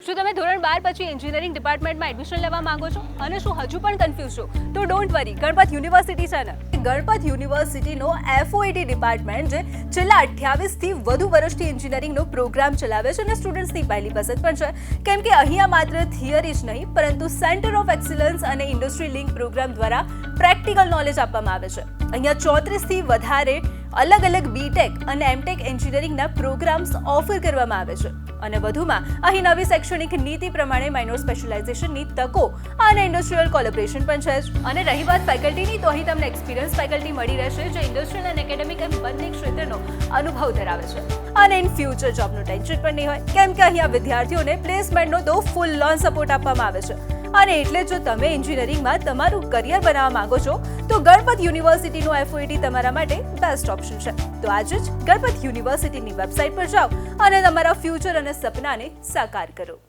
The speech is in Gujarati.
શું તમે ધોરણ 12 પછી એન્જિનિયરિંગ ડિપાર્ટમેન્ટમાં એડમિશન લેવા માંગો છો અને શું હજુ પણ કન્ફ્યુઝ છો તો ડોન્ટ વરી, ગણપત યુનિવર્સિટી છે ને. ગણપત યુનિવર્સિટીનો FOET ડિપાર્ટમેન્ટ જે છેલ્લા 28થી વધુ વર્ષથી એન્જિનિયરિંગનો પ્રોગ્રામ ચલાવે છે અને સ્ટુડન્ટ્સની પહેલી પસંદ પણ છે, કેમ કે અહીંયા માત્ર થિયરી જ નહીં પરંતુ સેન્ટર ઓફ એક્સલન્સ અને ઇન્ડસ્ટ્રી લિંક પ્રોગ્રામ દ્વારા પ્રેક્ટિકલ નોલેજ આપવામાં આવે છે. અહીંયા 34થી વધારે અલગ અલગ બીટેક અને એમટેક એન્જિનિયરિંગના પ્રોગ્રામ્સ ઓફર કરવામાં આવે છે અને વધુમાં અહીં નવી શૈક્ષણિક નીતિ પ્રમાણે માઇનોર સ્પેશિયલાઇઝેશનની તકો અને ઇન્ડસ્ટ્રીયલ કોલેબોરેશન પણ છે. અને રહી વાત ફેકલ્ટીની, તો અહીં તમને એક્સપિરિયન્સ ફેકલ્ટી મળી રહેશે જે ઇન્ડસ્ટ્રીયલ અને એકેડેમિક એમ બંને ક્ષેત્રનો અનુભવ ધરાવે છે. અને ઇન ફ્યુચર જોબનું ટેન્શન પણ નહીં હોય, કેમ કે અહીંયા વિદ્યાર્થીઓને પ્લેસમેન્ટનો તો ફૂલ ઓન સપોર્ટ આપવામાં આવે છે. અને એટલે જો તમે એન્જિનિયરિંગમાં તમારું કરિયર બનાવવા માંગો છો તો ગણપત યુનિવર્સિટીનો FOET તમારા માટે બેસ્ટ ઓપ્શન છે. તો આજે જ ગણપત યુનિવર્સિટીની વેબસાઇટ પર જાઓ અને તમારા ફ્યુચર અને સપનાને સાકાર કરો.